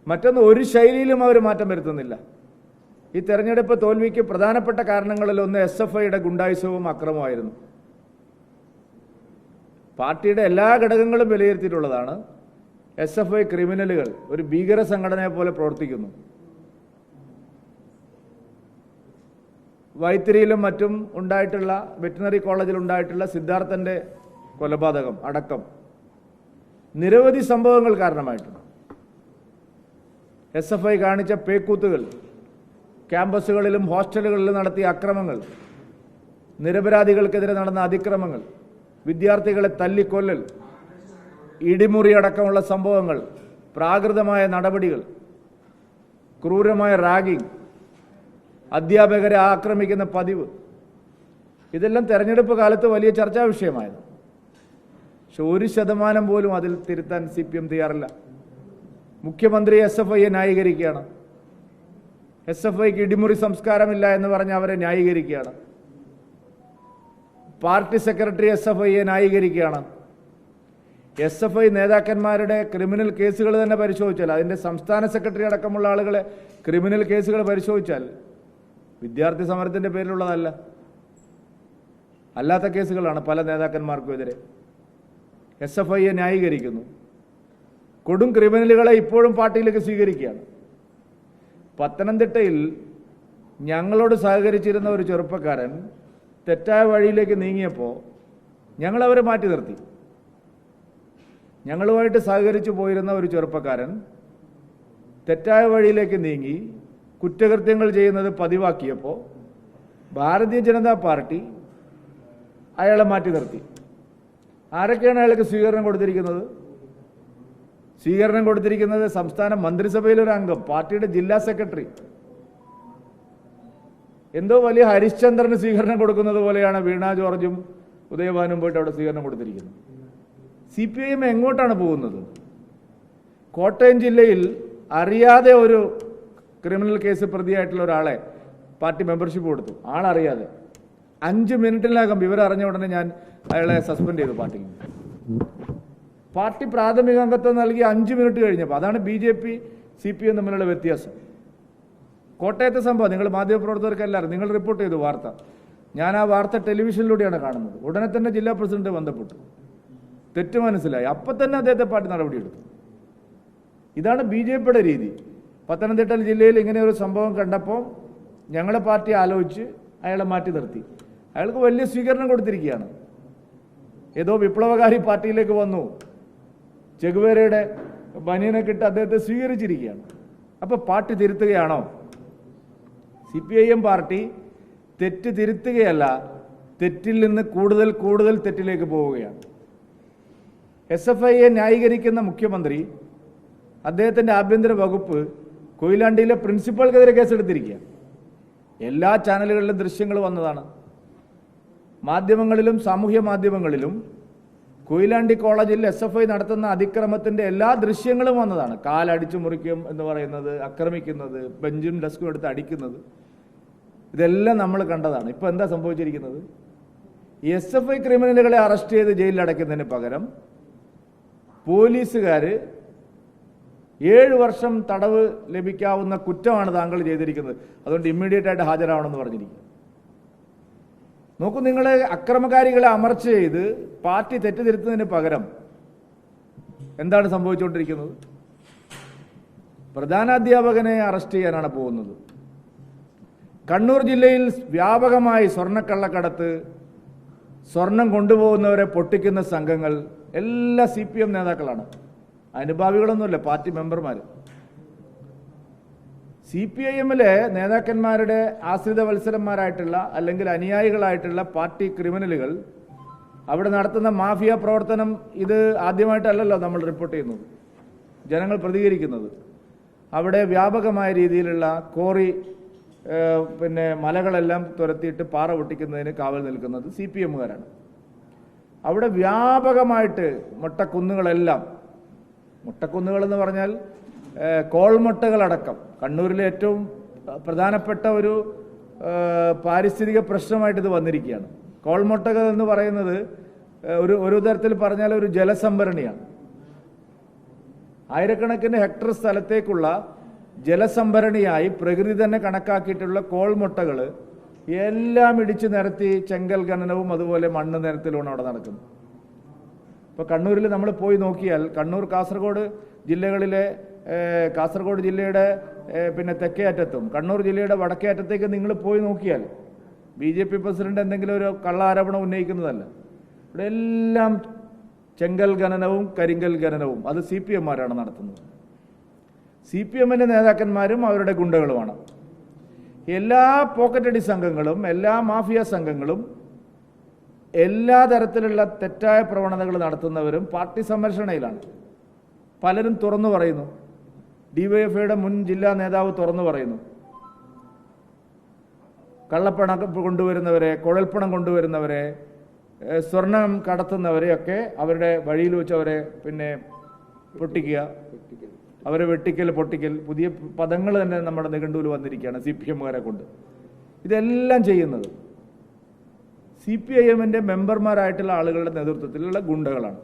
മറ്റൊന്ന്, ഒരു ശൈലിയിലും അവർ മാറ്റം വരുത്തുന്നില്ല. ഈ തെരഞ്ഞെടുപ്പ് തോൽവിക്ക് പ്രധാനപ്പെട്ട കാരണങ്ങളിലൊന്ന് SFIയുടെ ഗുണ്ടായുസവും അക്രമമായിരുന്നു. പാർട്ടിയുടെ എല്ലാ ഘടകങ്ങളും വിലയിരുത്തിയിട്ടുള്ളതാണ്. SFI ക്രിമിനലുകൾ ഒരു ഭീകര സംഘടനയെ പോലെ പ്രവർത്തിക്കുന്നു. വൈത്തിരിയിലും മറ്റും ഉണ്ടായിട്ടുള്ള, വെറ്റിനറി കോളേജിൽ ഉണ്ടായിട്ടുള്ള സിദ്ധാർത്ഥൻ്റെ കൊലപാതകം അടക്കം നിരവധി സംഭവങ്ങൾ കാരണമായിട്ടുണ്ട്. SFI കാണിച്ച പേക്കൂത്തുകൾ, ക്യാമ്പസുകളിലും ഹോസ്റ്റലുകളിലും നടത്തിയ അക്രമങ്ങൾ, നിരപരാധികൾക്കെതിരെ നടന്ന അതിക്രമങ്ങൾ, വിദ്യാർത്ഥികളെ തല്ലിക്കൊല്ലൽ, ഇടിമുറി അടക്കമുള്ള സംഭവങ്ങൾ, പ്രാകൃതമായ നടപടികൾ, ക്രൂരമായ റാഗിംഗ്, അധ്യാപകരെ ആക്രമിക്കുന്ന പതിവ്, ഇതെല്ലാം തെരഞ്ഞെടുപ്പ് കാലത്ത് വലിയ ചർച്ചാ വിഷയമായിരുന്നു. പക്ഷെ 1% പോലും അതിൽ തിരുത്താൻ CPM തയ്യാറില്ല. മുഖ്യമന്ത്രി SFIയെ ന്യായീകരിക്കുകയാണ്. SFIക്ക് ഇടിമുറി സംസ്കാരമില്ല എന്ന് പറഞ്ഞ് അവരെ ന്യായീകരിക്കുകയാണ്. പാർട്ടി സെക്രട്ടറി SFIയെ ന്യായീകരിക്കുകയാണ്. SFI നേതാക്കന്മാരുടെ ക്രിമിനൽ കേസുകൾ തന്നെ പരിശോധിച്ചാൽ, അതിൻ്റെ സംസ്ഥാന സെക്രട്ടറി അടക്കമുള്ള ആളുകളെ ക്രിമിനൽ കേസുകൾ പരിശോധിച്ചാൽ വിദ്യാർത്ഥി സമരത്തിൻ്റെ പേരിലുള്ളതല്ല, അല്ലാത്ത കേസുകളാണ് പല നേതാക്കന്മാർക്കുമെതിരെ. SFIയെ ന്യായീകരിക്കുന്നു. കൊടും ക്രിമിനലുകളെ ഇപ്പോഴും പാർട്ടിയിലേക്ക് സ്വീകരിക്കുകയാണ്. പത്തനംതിട്ടയിൽ ഞങ്ങളോട് സഹകരിച്ചിരുന്ന ഒരു ചെറുപ്പക്കാരൻ തെറ്റായ വഴിയിലേക്ക് നീങ്ങിയപ്പോൾ ഞങ്ങളവരെ മാറ്റി നിർത്തി. ഞങ്ങളുമായിട്ട് സഹകരിച്ചു പോയിരുന്ന ഒരു ചെറുപ്പക്കാരൻ തെറ്റായ വഴിയിലേക്ക് നീങ്ങി കുറ്റകൃത്യങ്ങൾ ചെയ്യുന്നത് പതിവാക്കിയപ്പോൾ ഭാരതീയ ജനതാ പാർട്ടി അയാളെ മാറ്റി നിർത്തി. ആരൊക്കെയാണ് അയാൾക്ക് സ്വീകരണം കൊടുത്തിരിക്കുന്നത്? സ്വീകരണം കൊടുത്തിരിക്കുന്നത് സംസ്ഥാന മന്ത്രിസഭയിലൊരു അംഗം, പാർട്ടിയുടെ ജില്ലാ സെക്രട്ടറി. എന്തോ വലിയ ഹരിശ്ചന്ദ്രന് സ്വീകരണം കൊടുക്കുന്നത് പോലെയാണ് വീണ ജോർജും ഉദയഭാനും പോയിട്ട് അവിടെ സ്വീകരണം കൊടുത്തിരിക്കുന്നത്. CPIM എങ്ങോട്ടാണ് പോകുന്നത്? കോട്ടയം ജില്ലയിൽ അറിയാതെ ഒരു ക്രിമിനൽ കേസ് പ്രതിയായിട്ടുള്ള ഒരാളെ പാർട്ടി മെമ്പർഷിപ്പ് കൊടുത്തു, ആളറിയാതെ. 5 മിനിറ്റിനകം വിവരം അറിഞ്ഞ ഉടനെ ഞാൻ അയാളെ സസ്പെൻഡ് ചെയ്തു പാർട്ടിയിൽ. പാർട്ടി പ്രാഥമിക അംഗത്വം നൽകി 5 മിനിറ്റ് കഴിഞ്ഞപ്പോൾ. അതാണ് BJP CPM തമ്മിലുള്ള വ്യത്യാസം. കോട്ടയത്തെ സംഭവം നിങ്ങൾ മാധ്യമപ്രവർത്തകർക്കെല്ലാവരും നിങ്ങൾ റിപ്പോർട്ട് ചെയ്തു വാർത്ത. ഞാൻ ആ വാർത്ത ടെലിവിഷനിലൂടെയാണ് കാണുന്നത്. ഉടനെ തന്നെ ജില്ലാ പ്രസിഡന്റ് ബന്ധപ്പെട്ടു, തെറ്റ് മനസ്സിലായി. അപ്പം തന്നെ അദ്ദേഹത്തെ പാർട്ടി നടപടിയെടുത്തു. ഇതാണ് BJPയുടെ രീതി. പത്തനംതിട്ട ജില്ലയിൽ ഇങ്ങനെ ഒരു സംഭവം കണ്ടപ്പോൾ ഞങ്ങളെ പാർട്ടി ആലോചിച്ച് അയാളെ മാറ്റി നിർത്തി. അയാൾക്ക് വലിയ സ്വീകരണം കൊടുത്തിരിക്കുകയാണ്. ഏതോ വിപ്ലവകാരി പാർട്ടിയിലേക്ക് വന്നു, ചെഗുവേരയുടെ ബനിയനൊക്കെ ഇട്ട് അദ്ദേഹത്തെ സ്വീകരിച്ചിരിക്കുകയാണ്. അപ്പോൾ പാർട്ടി തിരുത്തുകയാണോ? CPIM പാർട്ടി തെറ്റ് തിരുത്തുകയല്ല, തെറ്റിൽ നിന്ന് കൂടുതൽ കൂടുതൽ തെറ്റിലേക്ക് പോവുകയാണ്. SFIയെ ന്യായീകരിക്കുന്ന മുഖ്യമന്ത്രി, അദ്ദേഹത്തിൻ്റെ ആഭ്യന്തര വകുപ്പ് കൊയിലാണ്ടിയിലെ പ്രിൻസിപ്പൽക്കെതിരെ കേസെടുത്തിരിക്കുക. എല്ലാ ചാനലുകളിലും ദൃശ്യങ്ങൾ വന്നതാണ്. മാധ്യമങ്ങളിലും സാമൂഹ്യ മാധ്യമങ്ങളിലും കൊയിലാണ്ടി കോളേജിൽ SFI നടത്തുന്ന അതിക്രമത്തിൻ്റെ എല്ലാ ദൃശ്യങ്ങളും വന്നതാണ്. കാലടിച്ചു മുറിക്കും എന്ന് പറയുന്നത്, ആക്രമിക്കുന്നത്, ബെഞ്ചും ഡെസ്കും എടുത്ത് അടിക്കുന്നത്, ഇതെല്ലാം നമ്മൾ കണ്ടതാണ്. ഇപ്പോൾ എന്താ സംഭവിച്ചിരിക്കുന്നത്? SFI ക്രിമിനലുകളെ അറസ്റ്റ് ചെയ്ത് ജയിലിൽ അടയ്ക്കുന്നതിന് പകരം പോലീസുകാർ 7 വർഷം തടവ് ലഭിക്കാവുന്ന കുറ്റമാണ് താങ്കൾ ചെയ്തിരിക്കുന്നത്, അതുകൊണ്ട് ഇമ്മീഡിയറ്റ് ആയിട്ട് ഹാജരാവണമെന്ന് പറഞ്ഞിരിക്കും. നോക്കൂ, നിങ്ങളെ അക്രമകാരികളെ അമർച്ച ചെയ്ത് പാർട്ടി തെറ്റുതിരുത്തുന്നതിന് പകരം എന്താണ് സംഭവിച്ചുകൊണ്ടിരിക്കുന്നത്? പ്രധാനാധ്യാപകനെ അറസ്റ്റ് ചെയ്യാനാണ് പോകുന്നത്. കണ്ണൂർ ജില്ലയിൽ വ്യാപകമായി സ്വർണ്ണക്കള്ളക്കടത്ത്, സ്വർണം കൊണ്ടുപോകുന്നവരെ പൊട്ടിക്കുന്ന സംഘങ്ങൾ എല്ലാ CPM നേതാക്കളാണ്. അനുഭാവികളൊന്നുമില്ല, പാർട്ടി മെമ്പർമാർ. CPIMലെ നേതാക്കന്മാരുടെ ആശ്രിത വത്സരന്മാരായിട്ടുള്ള അല്ലെങ്കിൽ അനുയായികളായിട്ടുള്ള പാർട്ടി ക്രിമിനലുകൾ അവിടെ നടത്തുന്ന മാഫിയ പ്രവർത്തനം ഇത് ആദ്യമായിട്ടല്ലല്ലോ നമ്മൾ റിപ്പോർട്ട് ചെയ്യുന്നത്, ജനങ്ങൾ പ്രതികരിക്കുന്നത്. അവിടെ വ്യാപകമായ രീതിയിലുള്ള കോറി മലകളെല്ലാം തുരത്തിയിട്ട് പാറ പൊട്ടിക്കുന്നതിന് കാവൽ നിൽക്കുന്നത് CPMകാരാണ്. അവിടെ വ്യാപകമായിട്ട് മുട്ടക്കുന്നുകളെന്ന് പറഞ്ഞാൽ കോൾമുട്ടകളടക്കം കണ്ണൂരിലെ ഏറ്റവും പ്രധാനപ്പെട്ട ഒരു പാരിസ്ഥിതിക പ്രശ്നമായിട്ട് ഇത് വന്നിരിക്കുകയാണ്. കോൾമുട്ടകൾ എന്ന് പറയുന്നത് ഒരു തരത്തിൽ പറഞ്ഞാൽ ഒരു ജലസംഭരണിയാണ്. ആയിരക്കണക്കിന് ഹെക്ടർ സ്ഥലത്തേക്കുള്ള ജലസംഭരണിയായി പ്രകൃതി തന്നെ കണക്കാക്കിയിട്ടുള്ള കോൾമുട്ടകൾ എല്ലാം ഇടിച്ചു നിരത്തി ചെങ്കൽ ഖനനവും അതുപോലെ മണ്ണ് നിരത്തലുമാണ് അവിടെ നടക്കുന്നത്. ഇപ്പോൾ കണ്ണൂരിൽ നമ്മൾ പോയി നോക്കിയാൽ കണ്ണൂർ കാസർഗോഡ് ജില്ലകളിലെ കാസർഗോഡ് ജില്ലയുടെ പിന്നെ തെക്കേ അറ്റത്തും കണ്ണൂർ ജില്ലയുടെ വടക്കേ അറ്റത്തേക്ക് നിങ്ങൾ പോയി നോക്കിയാൽ BJP പ്രസിഡന്റ് എന്തെങ്കിലും ഒരു കള്ളാരോപണം ഉന്നയിക്കുന്നതല്ല. ഇവിടെ എല്ലാം ചെങ്കൽ ഖനനവും കരിങ്കൽ ഖനനവും അത് CPM-മാരാണ് നടത്തുന്നത്. CPM-ന്റെ നേതാക്കന്മാരും അവരുടെ ഗുണ്ടകളുമാണ്. എല്ലാ പോക്കറ്റടി സംഘങ്ങളും എല്ലാ മാഫിയ സംഘങ്ങളും എല്ലാ തരത്തിലുള്ള തെറ്റായ പ്രവണതകൾ നടത്തുന്നവരും പാർട്ടി സംരക്ഷണയിലാണ്. പലരും തുറന്നു പറയുന്നു. DYFIയുടെ മുൻ ജില്ലാ നേതാവ് തുറന്നു പറയുന്നു. കള്ളപ്പണം കൊണ്ടുവരുന്നവരെ, കുഴൽപ്പണം കൊണ്ടുവരുന്നവരെ, സ്വർണം കടത്തുന്നവരെയൊക്കെ അവരുടെ വഴിയിൽ വെച്ച് അവരെ പിന്നെ പൊട്ടിക്കുക, അവരെ വെട്ടിക്കൽ, പൊട്ടിക്കൽ, പുതിയ പദങ്ങൾ തന്നെ നമ്മുടെ നിഘണ്ടുവിൽ വന്നിരിക്കുകയാണ് CPM-കാരെ കൊണ്ട്. ഇതെല്ലാം ചെയ്യുന്നത് CPIM-ന്റെ മെമ്പർമാരായിട്ടുള്ള ആളുകളുടെ നേതൃത്വത്തിലുള്ള ഗുണ്ടകളാണ്.